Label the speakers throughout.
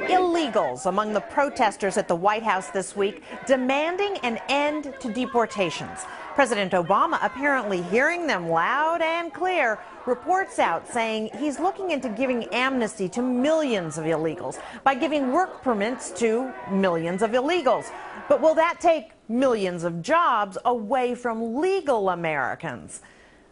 Speaker 1: Illegals among the protesters at the White House this week demanding an end to deportations. President Obama apparently hearing them loud and clear. Reports out saying he's looking into giving amnesty to millions of illegals by giving work permits to millions of illegals. But will that take millions of jobs away from legal Americans?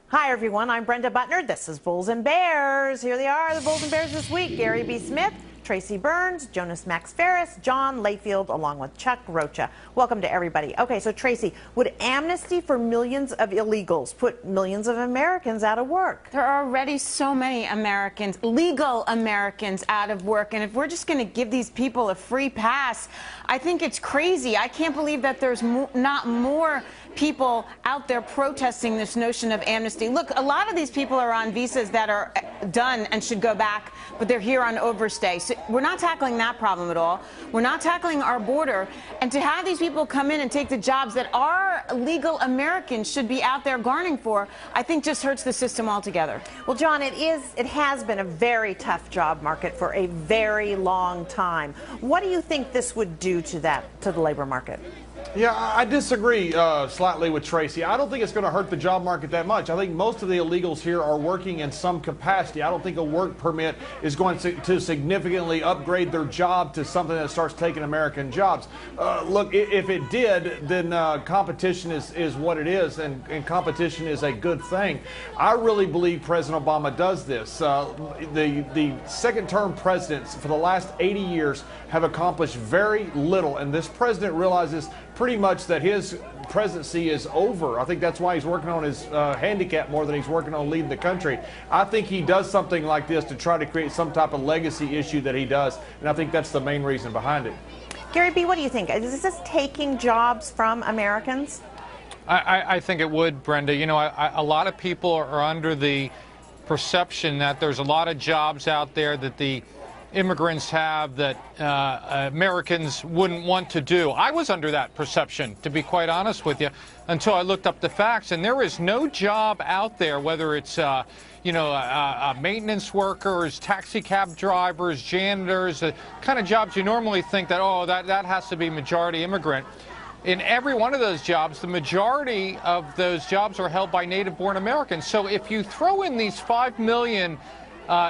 Speaker 1: Hi, everyone. I'm Brenda Butner. This is Bulls and Bears. Here they are, the Bulls and Bears this week. Gary B. Smith, Tracy Burns, Jonas Max Ferris, John Layfield, along with Chuck Rocha. Welcome to everybody. Okay, so Tracy, would amnesty for millions of illegals put millions of Americans out of work?
Speaker 2: There are already so many Americans, legal Americans, out of work. And if we're just going to give these people a free pass, I think it's crazy. I can't believe that there's not more people out there protesting this notion of amnesty. Look, a lot of these people are on visas that are done and should go back, but they're here on overstay. So we're not tackling that problem at all. We're not tackling our border. And to have these people come in and take the jobs that our legal Americans should be out there garnering for, I think just hurts the system altogether.
Speaker 1: Well, John, it has been a very tough job market for a very long time. What do you think this would do to the labor market?
Speaker 3: Yeah, I disagree slightly with Tracy. I don't think it's going to hurt the job market that much. I think most of the illegals here are working in some capacity. I don't think a work permit is going to significantly upgrade their job to something that starts taking American jobs. Look, if it did, then competition is what it is, and competition is a good thing. I really believe President Obama does this. The second-term presidents for the last 80 years have accomplished very little, and this president realizes pretty much that his presidency is over. I think that's why he's working on his handicap more than he's working on leading the country. I think he does something like this to try to create some type of legacy issue that he does, and I think that's the main reason behind it.
Speaker 1: Gary B., what do you think? Is this taking jobs from Americans?
Speaker 4: I think it would, Brenda. You know, a lot of people are under the perception that there's a lot of jobs out there that the immigrants have that Americans wouldn't want to do. I was under that perception, to be quite honest with you, until I looked up the facts. And there is no job out there, whether it's maintenance workers, taxi cab drivers, janitors, the kind of jobs you normally think that, oh, that has to be majority immigrant. In every one of those jobs, the majority of those jobs are held by native-born Americans. So if you throw in these 5 million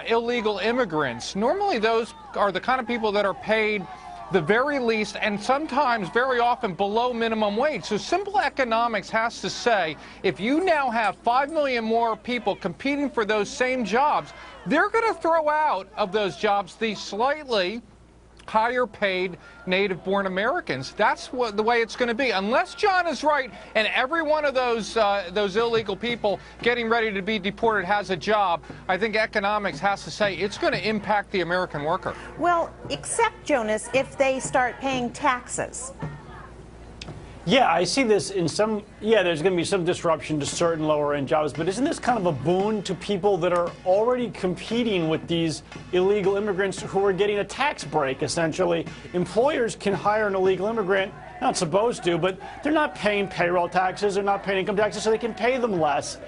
Speaker 4: illegal immigrants, normally those are the kind of people that are paid the very least and sometimes very often below minimum wage. So simple economics has to say, if you now have 5 million more people competing for those same jobs, they're going to throw out of those jobs the slightly higher paid native-born Americans. That's the way it's going to be. Unless John is right and every one of those illegal people getting ready to be deported has a job, I think economics has to say it's going to impact the American worker.
Speaker 1: Well, except, Jonas, if they start paying taxes.
Speaker 5: Yeah, I see this in there's going to be some disruption to certain lower-end jobs, but isn't this kind of a boon to people that are already competing with these illegal immigrants who are getting a tax break, essentially? Employers can hire an illegal immigrant, not supposed to, but they're not paying payroll taxes, they're not paying income taxes, so they can pay them less.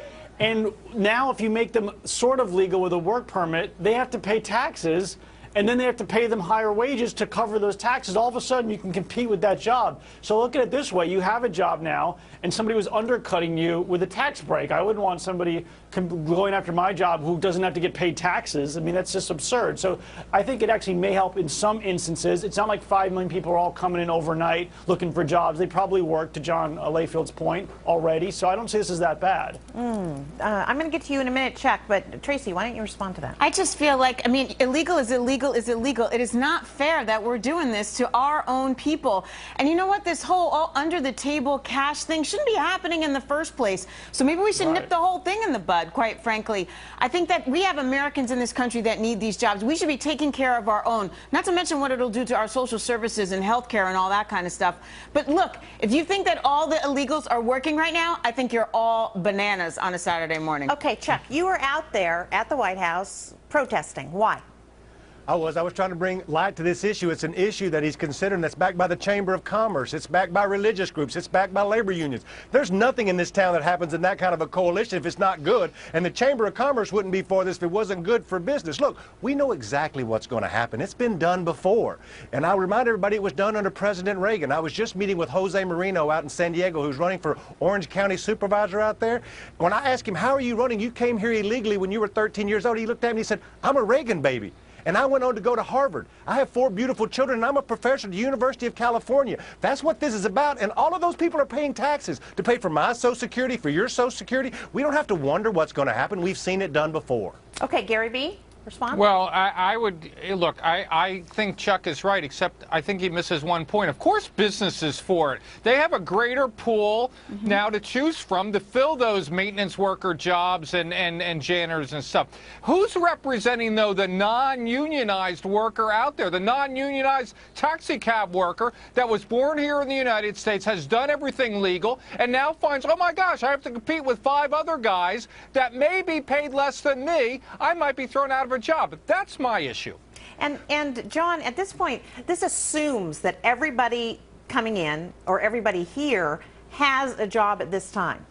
Speaker 5: And now if you make them sort of legal with a work permit, they have to pay taxes, and then they have to pay them higher wages to cover those taxes. All of a sudden, you can compete with that job. So look at it this way. You have a job now, and somebody was undercutting you with a tax break. I wouldn't want somebody going after my job who doesn't have to get paid taxes. I mean, that's just absurd. So I think it actually may help in some instances. It's not like 5 million people are all coming in overnight looking for jobs. They probably work, to John Layfield's point, already. So I don't see this as that bad.
Speaker 1: I'm going to get to you in a minute, Chuck, but Tracy, why don't you respond to that?
Speaker 2: I just feel like, I mean, illegal is illegal is illegal. It is not fair that we're doing this to our own people. And you know what? This whole all under-the-table cash thing shouldn't be happening in the first place. So maybe we should nip the whole thing in the bud, quite frankly. I think that we have Americans in this country that need these jobs. We should be taking care of our own, not to mention what it'll do to our social services and health care and all that kind of stuff. But look, if you think that all the illegals are working right now, I think you're all bananas on a Saturday morning.
Speaker 1: Okay, Chuck, you were out there at the White House protesting. Why?
Speaker 6: I was trying to bring light to this issue. It's an issue that he's considering that's backed by the Chamber of Commerce. It's backed by religious groups. It's backed by labor unions. There's nothing in this town that happens in that kind of a coalition if it's not good. And the Chamber of Commerce wouldn't be for this if it wasn't good for business. Look, we know exactly what's going to happen. It's been done before. And I remind everybody it was done under President Reagan. I was just meeting with Jose Marino out in San Diego, who's running for Orange County Supervisor out there. When I asked him, how are you running? You came here illegally when you were 13 years old. He looked at me and he said, I'm a Reagan baby. And I went on to go to Harvard. I have 4 beautiful children, and I'm a professor at the University of California. That's what this is about, and all of those people are paying taxes to pay for my Social Security, for your Social Security. We don't have to wonder what's going to happen. We've seen it done before.
Speaker 1: Okay, Gary V., respond?
Speaker 4: Well, I would look. I think Chuck is right, except I think he misses one point. Of course, businesses for it. They have a greater pool now to choose from to fill those maintenance worker jobs and janitors and stuff. Who's representing, though, the non-unionized worker out there, the non-unionized taxi cab worker that was born here in the United States, has done everything legal, and now finds, oh my gosh, I have to compete with 5 other guys that may be paid less than me. I might be thrown out of a job. That's my issue.
Speaker 1: And John, at this point, this assumes that everybody coming in or everybody here has a job at this time.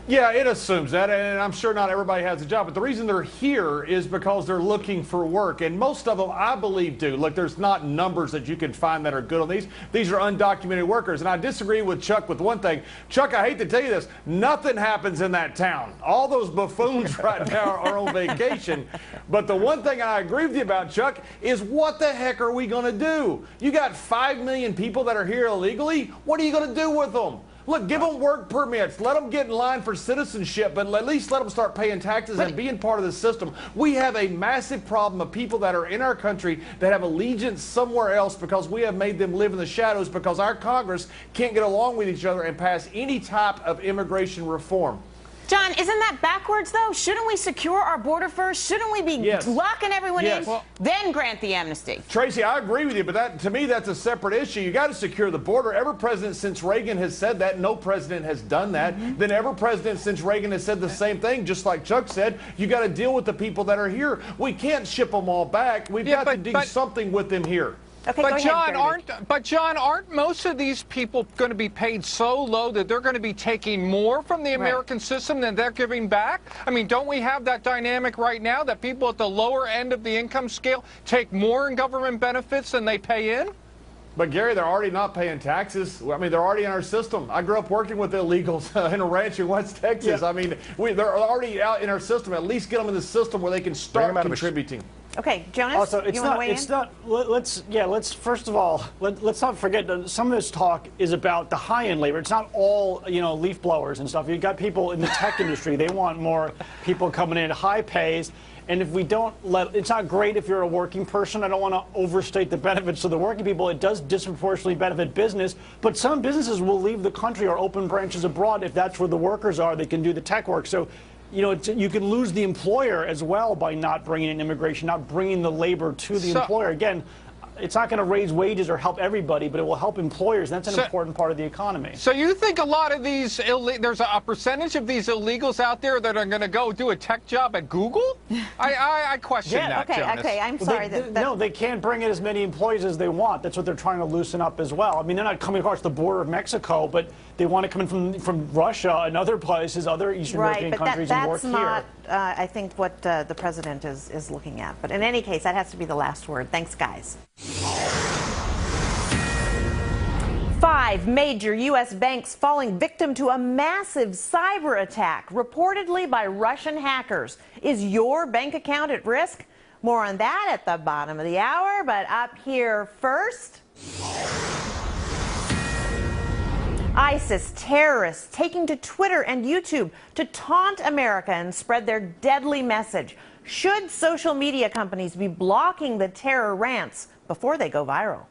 Speaker 3: Yeah, it assumes that, and I'm sure not everybody has a job, but the reason they're here is because they're looking for work, and most of them, I believe, do. Look, there's not numbers that you can find that are good on these. These are undocumented workers, and I disagree with Chuck with one thing. Chuck, I hate to tell you this, nothing happens in that town. All those buffoons right now are on vacation, but the one thing I agree with you about, Chuck, is what the heck are we going to do? You got 5 million people that are here illegally. What are you going to do with them? Look, give them work permits. Let them get in line for citizenship, but at least let them start paying taxes and being part of the system. We have a massive problem of people that are in our country that have allegiance somewhere else because we have made them live in the shadows because our Congress can't get along with each other and pass any type of immigration reform.
Speaker 2: John, isn't that backwards, though? Shouldn't we secure our border first? Shouldn't we be locking everyone in, then grant the amnesty?
Speaker 3: Tracy, I agree with you, but to me, that's a separate issue. You got to secure the border. Every president since Reagan has said that. No president has done that. Then every president since Reagan has said the same thing, just like Chuck said. You got to deal with the people that are here. We can't ship them all back. We've got to do something with them here.
Speaker 1: Okay,
Speaker 4: but John, aren't most of these people going to be paid so low that they're going to be taking more from the American system than they're giving back? I mean, don't we have that dynamic right now that people at the lower end of the income scale take more in government benefits than they pay in?
Speaker 3: But, Gary, they're already not paying taxes. I mean, they're already in our system. I grew up working with illegals in a ranch in West Texas. I mean, they're already out in our system. At least get them in the system where they can start contributing.
Speaker 1: Okay, Jonas,
Speaker 5: also,
Speaker 1: you want to weigh in?
Speaker 5: Let's first of all, let's not forget that some of this talk is about the high-end labor. It's not all, leaf blowers and stuff. You've got people in the tech industry. They want more people coming in at high pays. And if we don't it's not great if you're a working person. I don't want to overstate the benefits to the working people. It does disproportionately benefit business. But some businesses will leave the country or open branches abroad if that's where the workers are. They can do the tech work. So, you can lose the employer as well by not bringing in immigration, not bringing the labor to the employer. Again, it's not going to raise wages or help everybody, but it will help employers. That's an important part of the economy.
Speaker 4: So you think a lot of these, there's a percentage of these illegals out there that are going to go do a tech job at Google? I question that, Jonas.
Speaker 1: Okay, I'm sorry.
Speaker 5: No, they can't bring in as many employees as they want. That's what they're trying to loosen up as well. I mean, they're not coming across the border of Mexico, but they want to come in from Russia and other places, other Eastern European countries, and work here.
Speaker 1: That's not, I think, what the president is looking at. But in any case, that has to be the last word. Thanks, guys. 5 major U.S. banks falling victim to a massive cyber attack, reportedly by Russian hackers. Is your bank account at risk? More on that at the bottom of the hour, but up here first. ISIS terrorists taking to Twitter and YouTube to taunt America and spread their deadly message. Should social media companies be blocking the terror rants before they go viral?